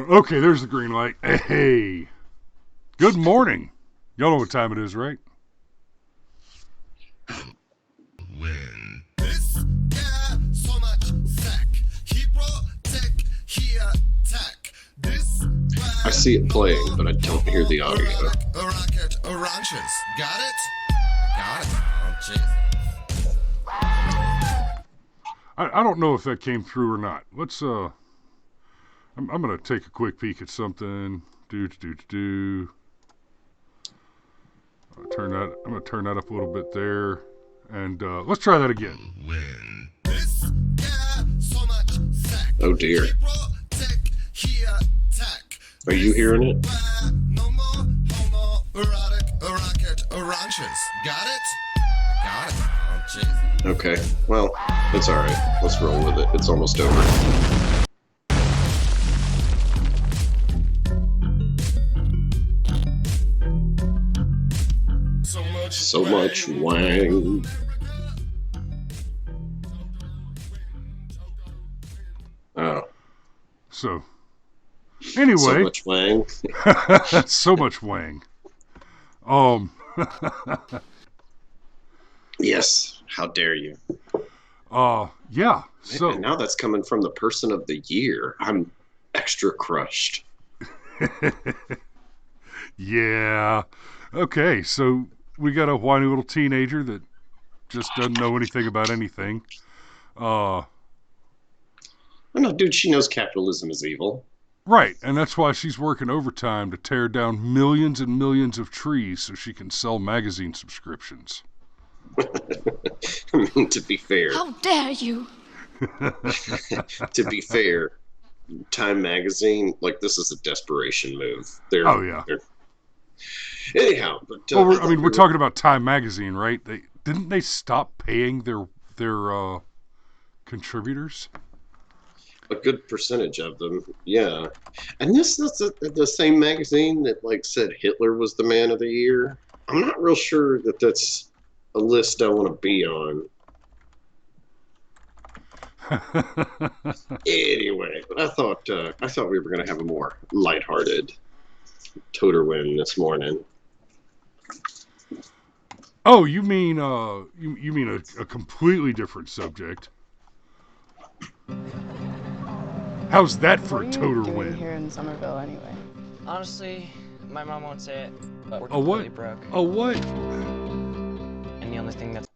Okay, there's the green light. Hey, good morning. Y'all know what time it is, right? Win. This guy so much sack. He protect, he attack. This I see it playing, but I don't hear the audio. a rocket, a ranches. Got it? Got it. Oh, jeez. I don't know if that came through or not. Let's I'm gonna take a quick peek at something. Turn that. I'm gonna turn that up a little bit there, and let's try that again. Win. This guy so much sack. Oh dear. He protect, he attack. Are you hearing it? No more homo erotic, a rocket, a ranches. Got it? Got it. Oh, jeez. Okay. Well, it's alright. Let's roll with it. It's almost over. So much wang. Oh. So, anyway, So much wang. so much wang. Yes. How dare you? Yeah. So And now that's coming from the person of the year. I'm extra crushed. yeah. Okay, so we got a whiny little teenager that just doesn't know anything about anything. Oh no, dude, she knows capitalism is evil. Right, and that's why she's working overtime to tear down millions and millions of trees so she can sell magazine subscriptions. I mean, to be fair, How dare you? to be fair, Time Magazine, like, this is a desperation move. Oh, yeah. Anyhow, but Well, we're talking about Time Magazine, right? Didn't they stop paying their contributors? a good percentage of them, yeah. And this is the same magazine that like said Hitler was the man of the year. I'm not real sure that that's a list I want to be on. Anyway, but I thought we were going to have a more lighthearted Totar Win this morning. Oh, you mean you mean a completely different subject? How's that for a What are Totar you doing Win? here in Somerville anyway? Honestly, my mom won't say it, but we're A what? completely broke. A what? And the only thing that's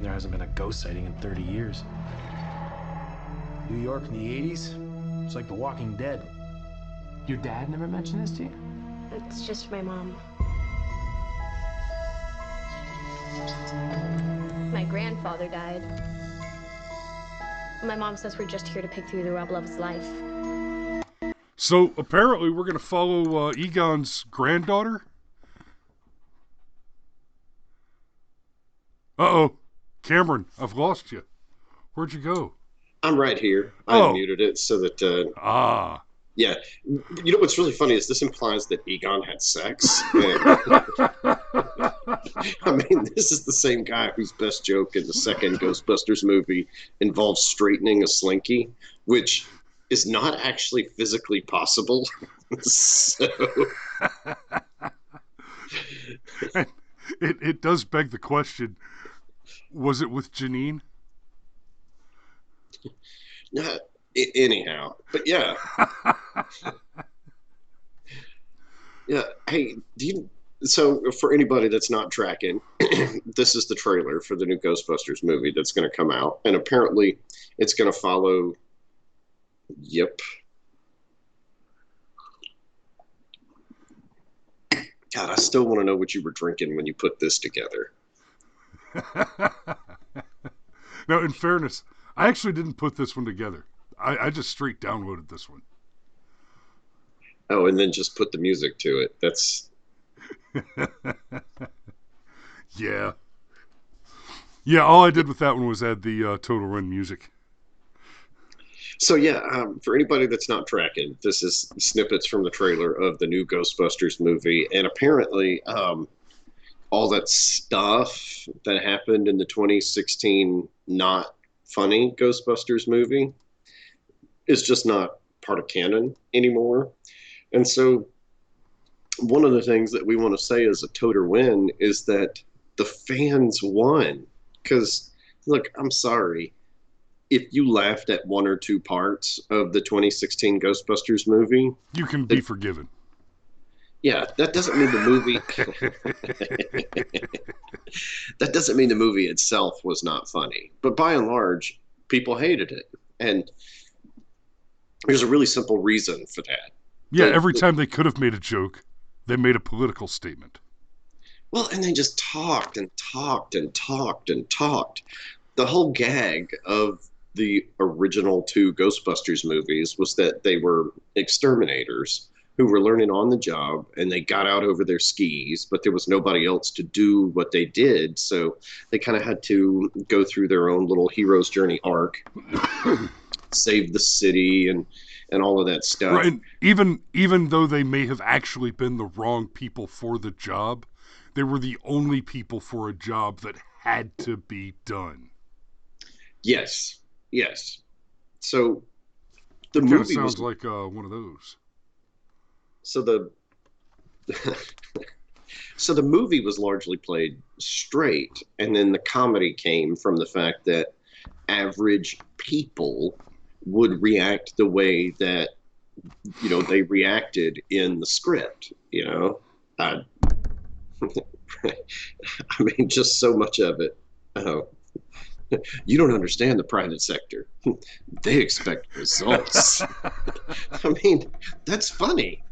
There hasn't been a ghost sighting in 30 years. New York in the 80s? It's like The Walking Dead. Your dad never mentioned this to you? It's just my mom. My grandfather died. My mom says we're just here to pick through the rubble of his life. So apparently we're gonna follow Egon's granddaughter. Uh-oh, Cameron, I've lost you. Where'd you go? I'm right here. I Oh. muted it so that yeah. You know what's really funny is this implies that Egon had sex. And, I mean, this is the same guy whose best joke in the second Ghostbusters movie involves straightening a slinky, which is not actually physically possible. So It does beg the question, was it with Janine? anyhow, but yeah. Yeah, hey, so for anybody that's not tracking, this is the trailer for the new Ghostbusters movie that's going to come out, and apparently it's going to follow. Yep. God, I still want to know what you were drinking when you put this together. Now, in fairness, I actually didn't put this one together. I just straight downloaded this one. Oh, and then just put the music to it. That's Yeah. Yeah, all I did with that one was add the Total Run music. so. Yeah, for anybody that's not tracking, this is snippets from the trailer of the new Ghostbusters movie, and apparently, all that stuff that happened in the 2016 not funny Ghostbusters movie is just not part of canon anymore. And so one of the things that we want to say as a Totar Win is that the fans won. Because, look, I'm sorry. If you laughed at one or two parts of the 2016 Ghostbusters movie, You can be forgiven. yeah, that doesn't mean the movie that doesn't mean the movie itself was not funny. But by and large, people hated it. And there's a really simple reason for that. Yeah, every time they could have made a joke, they made a political statement. Well, and they just talked and talked and talked and talked. The whole gag of the original two Ghostbusters movies was that they were exterminators who were learning on the job, and they got out over their skis, but there was nobody else to do what they did, so they kind of had to go through their own little hero's journey arc, save the city and all of that stuff. Right, and even though they may have actually been the wrong people for the job, they were the only people for a job that had to be done. Yes. So the Kind of movie sounds was like one of those. so the so the movie was largely played straight, and then the comedy came from the fact that average people would react the way that they reacted in the script. I mean, just so much of it. You don't understand the private sector. They expect results. I mean, that's funny,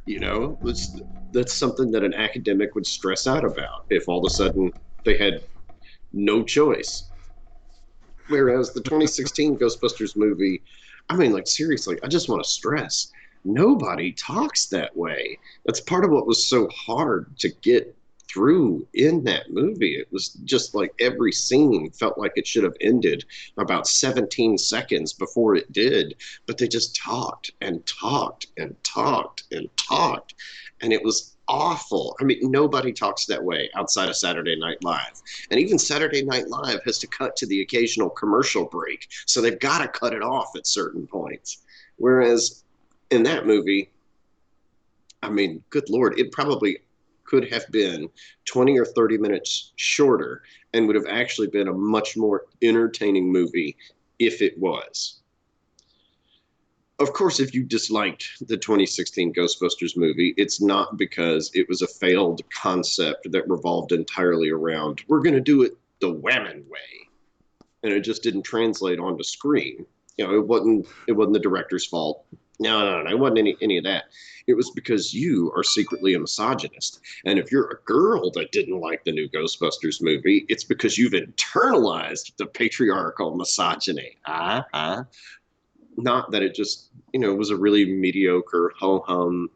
That's something that an academic would stress out about if all of a sudden they had no choice. Whereas the 2016 Ghostbusters movie, I mean, like, seriously, I just want to stress, nobody talks that way. That's part of what was so hard to get through in that movie. It was just like every scene felt like it should have ended about 17 seconds before it did, but they just talked and talked and talked and talked, and it was awful. I mean, nobody talks that way outside of Saturday Night Live, and even Saturday Night Live has to cut to the occasional commercial break, so they've got to cut it off at certain points. Whereas in that movie, I mean, good Lord, it probably could have been 20 or 30 minutes shorter and would have actually been a much more entertaining movie if it was. Of course, if you disliked the 2016 Ghostbusters movie, it's not because it was a failed concept that revolved entirely around, we're going to do it the Whammon way. And it just didn't translate onto screen. It wasn't the director's fault. No, it wasn't any of that. It was because you are secretly a misogynist. And if you're a girl that didn't like the new Ghostbusters movie, it's because you've internalized the patriarchal misogyny. Not that it just, was a really mediocre, ho-hum,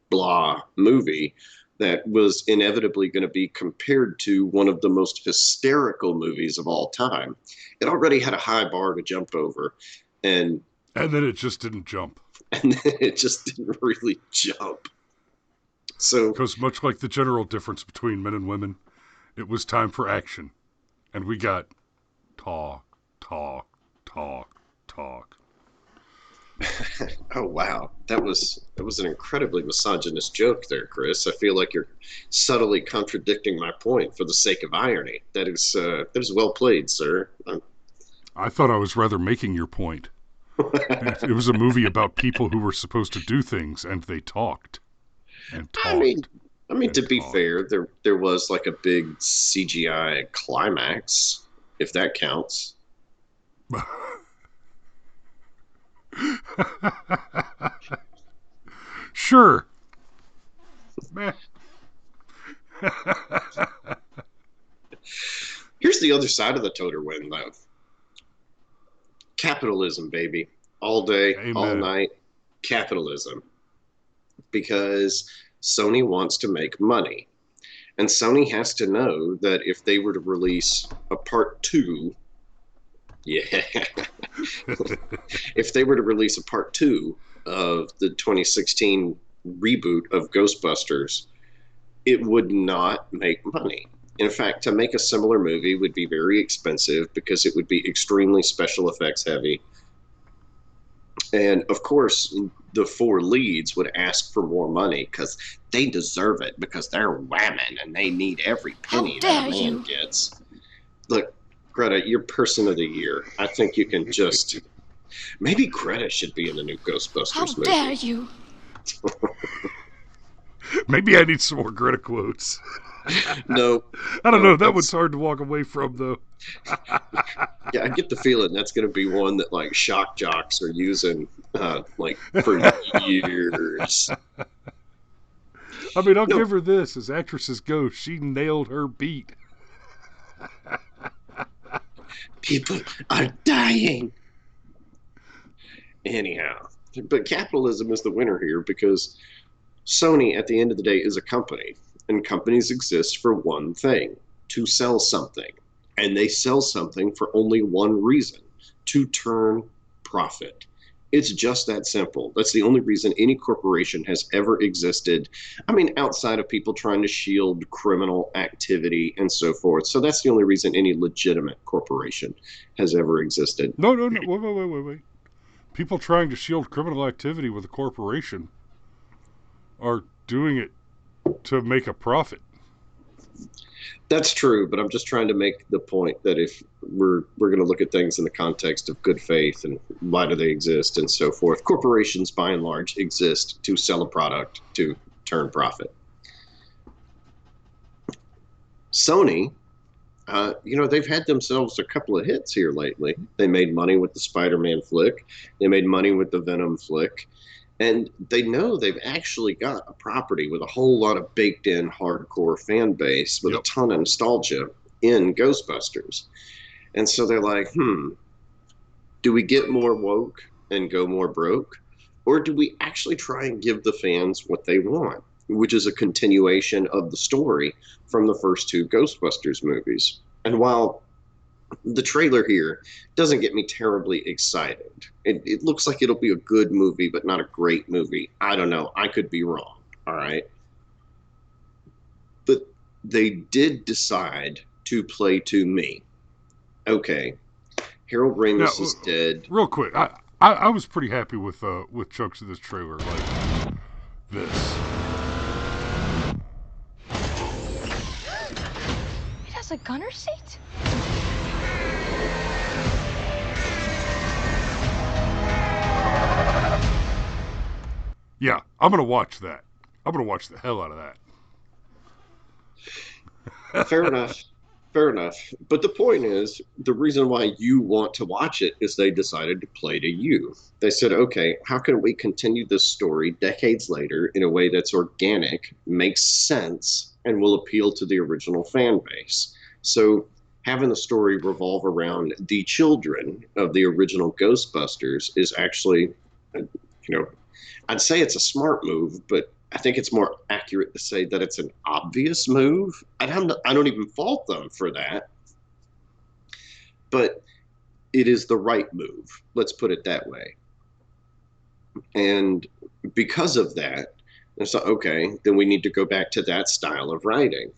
blah movie that was inevitably going to be compared to one of the most hysterical movies of all time. It already had a high bar to jump over. And then it just didn't jump. And then it just didn't really jump. So, because much like the general difference between men and women, it was time for action. And we got talk. Oh, wow. That was an incredibly misogynist joke there, Chris. I feel like you're subtly contradicting my point for the sake of irony. That is well played, sir. I thought I was rather making your point. It was a movie about people who were supposed to do things, and they talked and talked. I mean, to be fair, there was like a big CGI climax, if that counts. Sure. Here's the other side of the Totar Win, though. Capitalism, baby. All day, Amen. All night, capitalism. Because Sony wants to make money. And Sony has to know that if they were to release a part 2, if they were to release a part 2 of the 2016 reboot of Ghostbusters, it would not make money. In fact, to make a similar movie would be very expensive because it would be extremely special effects heavy. And of course, the four leads would ask for more money because they deserve it because they're women and they need every penny that a man gets. Look, Greta, you're person of the year. I think you can just. Maybe Greta should be in the new Ghostbusters movie. How dare you? Maybe I need some more Greta quotes. No. I don't know. That one's hard to walk away from, though. Yeah, I get the feeling that's going to be one that, like, shock jocks are using, like, for years. I mean, I'll give her this. As actresses go, she nailed her beat. People are dying. Anyhow, but capitalism is the winner here because Sony, at the end of the day, is a company. And companies exist for one thing, to sell something. And they sell something for only one reason, to turn profit. It's just that simple. That's the only reason any corporation has ever existed. I mean, outside of people trying to shield criminal activity and so forth. So that's the only reason any legitimate corporation has ever existed. No. Wait. People trying to shield criminal activity with a corporation are doing it to make a profit. That's true, but I'm just trying to make the point that if we're going to look at things in the context of good faith and why do they exist and so forth, corporations by and large exist to sell a product to turn profit. Sony, they've had themselves a couple of hits here lately. They made money with the Spider-Man flick. They made money with the Venom flick. And they know they've actually got a property with a whole lot of baked-in hardcore fan base with a ton of nostalgia in Ghostbusters. And so they're like, do we get more woke and go more broke? Or do we actually try and give the fans what they want, which is a continuation of the story from the first two Ghostbusters movies? And while the trailer here doesn't get me terribly excited, it looks like it'll be a good movie, but not a great movie. I don't know. I could be wrong. All right. But they did decide to play to me. Okay. Harold Ramis is dead. Real quick, I was pretty happy with chunks of this trailer, like this. It has a gunner seat? Yeah, I'm going to watch that. I'm going to watch the hell out of that. Fair enough. Fair enough. But the point is, the reason why you want to watch it is they decided to play to you. They said, okay, how can we continue this story decades later in a way that's organic, makes sense, and will appeal to the original fan base? So having the story revolve around the children of the original Ghostbusters is actually, I'd say it's a smart move, but I think it's more accurate to say that it's an obvious move. I don't even fault them for that. But it is the right move. Let's put it that way. And because of that, it's like, okay, then we need to go back to that style of writing.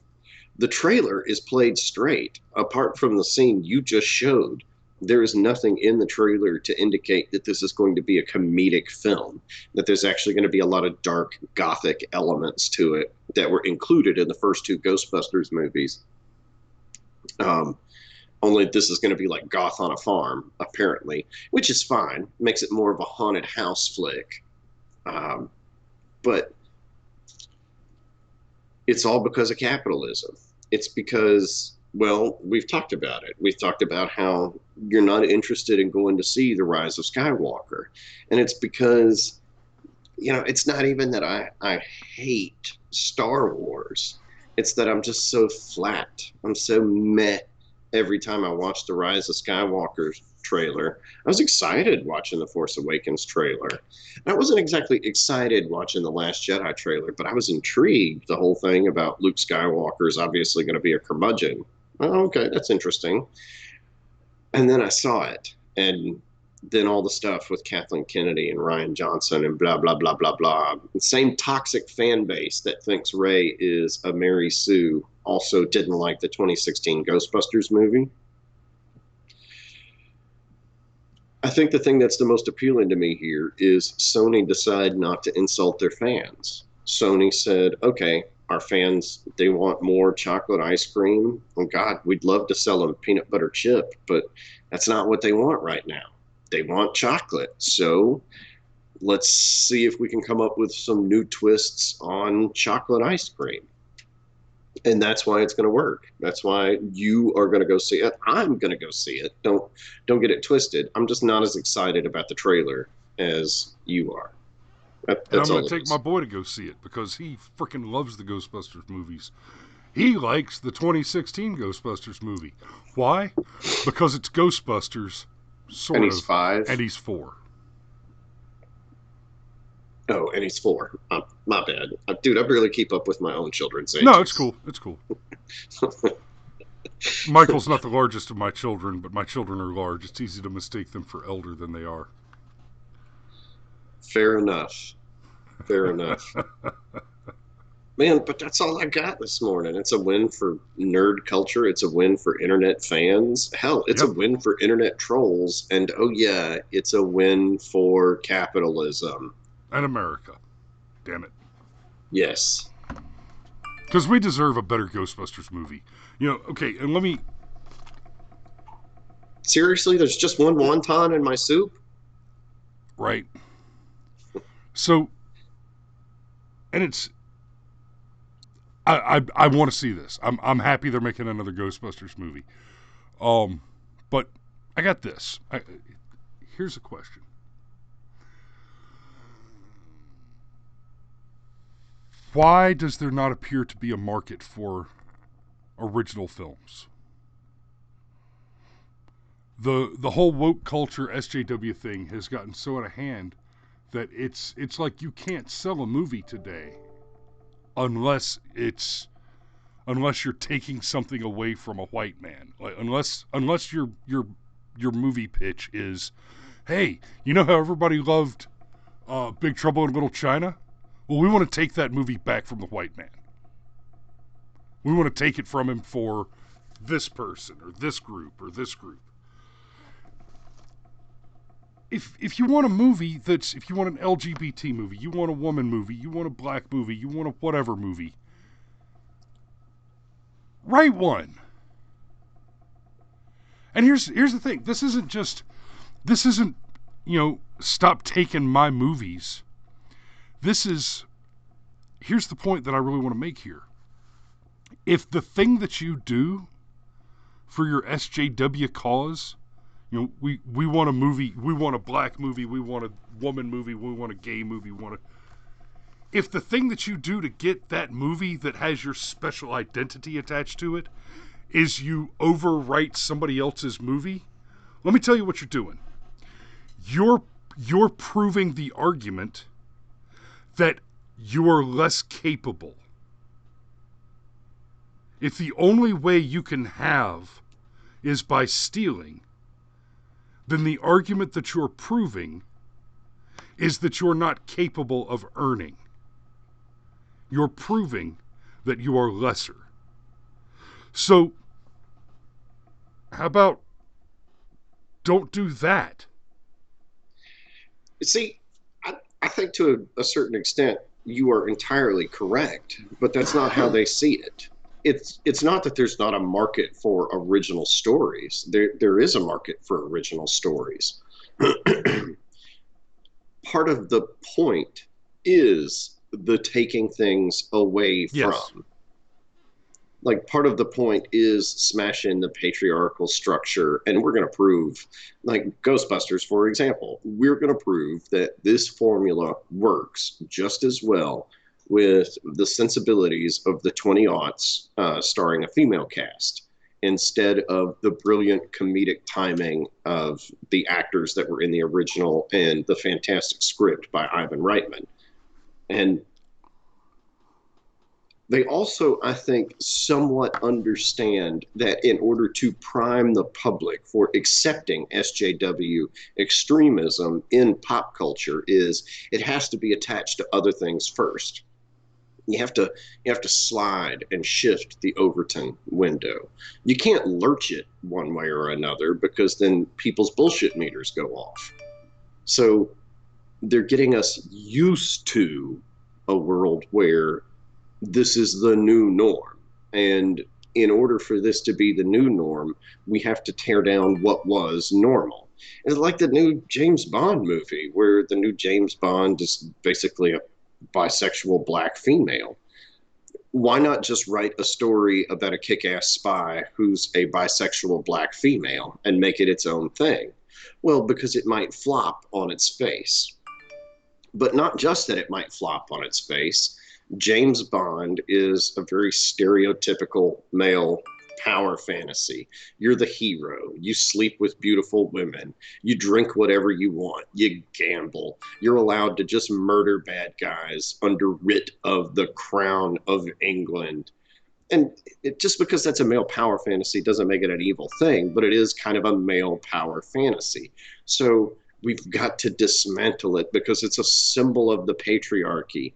The trailer is played straight. Apart from the scene you just showed, there is nothing in the trailer to indicate that this is going to be a comedic film, that there's actually going to be a lot of dark gothic elements to it that were included in the first two Ghostbusters movies. Only this is going to be like Goth on a Farm, apparently, which is fine. Makes it more of a haunted house flick. But it's all because of capitalism. It's because, well, we've talked about it. We've talked about how you're not interested in going to see The Rise of Skywalker. And it's because, it's not even that I hate Star Wars. It's that I'm just so flat. I'm so meh every time I watch The Rise of Skywalker trailer. I was excited watching The Force Awakens trailer. I wasn't exactly excited watching The Last Jedi trailer, but I was intrigued. The whole thing about Luke Skywalker is obviously going to be a curmudgeon. Oh, okay, that's interesting. And then I saw it, and then all the stuff with Kathleen Kennedy and Rian Johnson and blah, blah, blah, blah, blah. The same toxic fan base that thinks Rey is a Mary Sue also didn't like the 2016 Ghostbusters movie. I think the thing that's the most appealing to me here is Sony decided not to insult their fans. Sony said, okay, our fans, they want more chocolate ice cream. Oh, God, we'd love to sell them peanut butter chip, but that's not what they want right now. They want chocolate. So let's see if we can come up with some new twists on chocolate ice cream. And that's why it's going to work. That's why you are going to go see it. I'm going to go see it. Don't get it twisted. I'm just not as excited about the trailer as you are. And I'm That's going all to it take is. my boy to go see it because he freaking loves the Ghostbusters movies. He likes the 2016 Ghostbusters movie. Why? Because it's Ghostbusters, sort And of. he's 5. And he's 4. Oh, and he's 4. My bad. Dude, I barely keep up with my own children's ages. No, it's cool. It's cool. Michael's not the largest of my children, but my children are large. It's easy to mistake them for elder than they are. Fair enough. Fair enough. Man, but that's all I got this morning. It's a win for nerd culture. It's a win for internet fans. Hell, it's a win for internet trolls. And oh yeah, it's a win for capitalism. And America. Damn it. Yes. Because we deserve a better Ghostbusters movie. You know, okay, and let me... Seriously, there's just one wonton in my soup? Right. So, and it's... I want to see this. I'm happy they're making another Ghostbusters movie. But I got this. Here's a question. Why does there not appear to be a market for original films? The whole woke culture SJW thing has gotten so out of hand that it's like you can't sell a movie today unless you're taking something away from a white man. Like, unless your movie pitch is, hey, you know how everybody loved Big Trouble in Little China? Well, we want to take that movie back from the white man. We want to take it from him for this person or this group or this group. If you want a movie if you want an LGBT movie, you want a woman movie, you want a black movie, you want a whatever movie, write one. And here's the thing. This isn't, stop taking my movies. Here's the point that I really want to make here. If the thing that you do for your SJW cause, we want a movie, we want a black movie, we want a woman movie, we want a gay movie, if the thing that you do to get that movie that has your special identity attached to it is you overwrite somebody else's movie, let me tell you what you're doing. You're proving the argument that you are less capable. If the only way you can have is by stealing, then the argument that you're proving is that you're not capable of earning. You're proving that you are lesser. So, how about don't do that? See, I think to a certain extent you are entirely correct, but that's not how they see it. It's not that there's not a market for original stories. There is a market for original stories. Part of the point is the taking things away from. Like, part of the point is smashing the patriarchal structure, and we're going to prove, like Ghostbusters, for example, we're going to prove that this formula works just as well with the sensibilities of the 20-aughts starring a female cast instead of the brilliant comedic timing of the actors that were in the original and the fantastic script by Ivan Reitman. And they also, I think, somewhat understand that in order to prime the public for accepting SJW extremism in pop culture is it has to be attached to other things first. You have to slide and shift the Overton window. You can't lurch it one way or another because then people's bullshit meters go off. So they're getting us used to a world where this is the new norm. And in order for this to be the new norm, we have to tear down what was normal. It's like the new James Bond movie, where the new James Bond is basically a bisexual black female. Why not just write a story about a kick-ass spy who's a bisexual black female and make it its own thing? Well, because it might flop on its face. But not just that it might flop on its face. James Bond is a very stereotypical male power fantasy. You're the hero. You sleep with beautiful women. You drink whatever you want. You gamble. You're allowed to just murder bad guys under writ of the Crown of England. And just because that's a male power fantasy doesn't make it an evil thing, but it is kind of a male power fantasy. So we've got to dismantle it because it's a symbol of the patriarchy.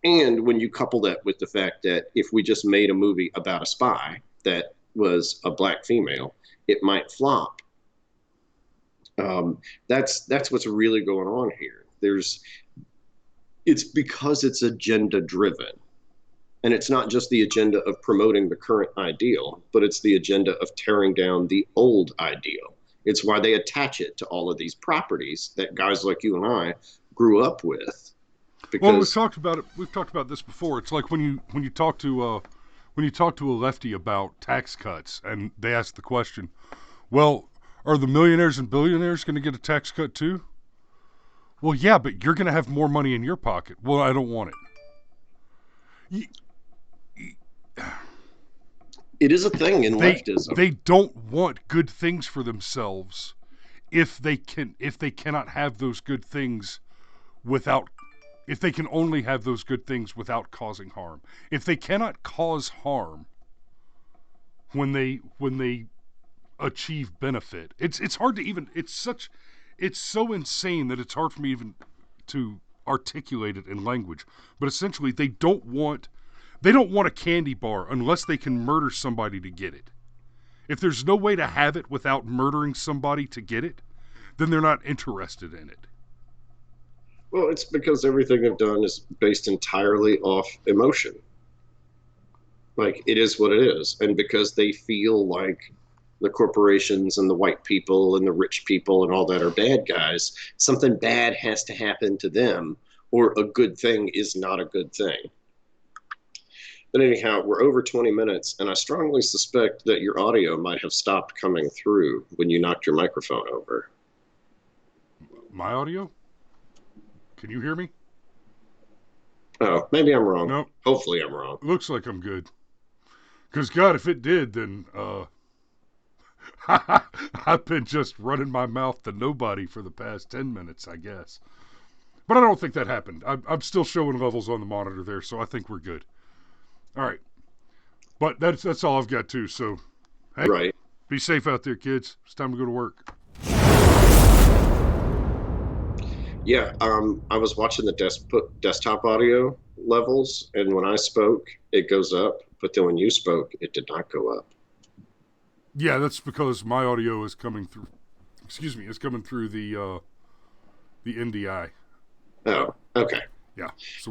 And when you couple that with the fact that if we just made a movie about a spy that was a black female, it might flop. That's what's really going on here. It's because it's agenda driven. And it's not just the agenda of promoting the current ideal, but it's the agenda of tearing down the old ideal. It's why they attach it to all of these properties that guys like you and I grew up with. Because, well, we've talked about it. We've talked about this before. It's like when you talk to a lefty about tax cuts, and they ask the question, "Well, are the millionaires and billionaires going to get a tax cut too?" Well, yeah, but you're going to have more money in your pocket. Well, I don't want it. It is a thing in leftism. They don't want good things for themselves if they cannot have those good things if they can only have those good things without causing harm. If they cannot cause harm when they achieve benefit, it's hard to even it's so insane that it's hard for me even to articulate it in language. But essentially they don't want a candy bar unless they can murder somebody to get it. If there's no way to have it without murdering somebody to get it, then they're not interested in it. Well, it's because everything they've done is based entirely off emotion. Like, it is what it is. And because they feel like the corporations and the white people and the rich people and all that are bad guys, something bad has to happen to them, or a good thing is not a good thing. But anyhow, we're over 20 minutes, and I strongly suspect that your audio might have stopped coming through when you knocked your microphone over. My audio? Can you hear me? Oh, maybe I'm wrong. Nope. Hopefully I'm wrong. Looks like I'm good. Because, God, if it did, then I've been just running my mouth to nobody for the past 10 minutes, I guess. But I don't think that happened. I'm still showing levels on the monitor there, so I think we're good. All right. But that's all I've got, too. So, hey, right. Be safe out there, kids. It's time to go to work. Yeah, I was watching the desktop audio levels, and when I spoke, it goes up. But then when you spoke, it did not go up. Yeah, that's because my audio is coming through. It's coming through the NDI. Oh, okay. Yeah. So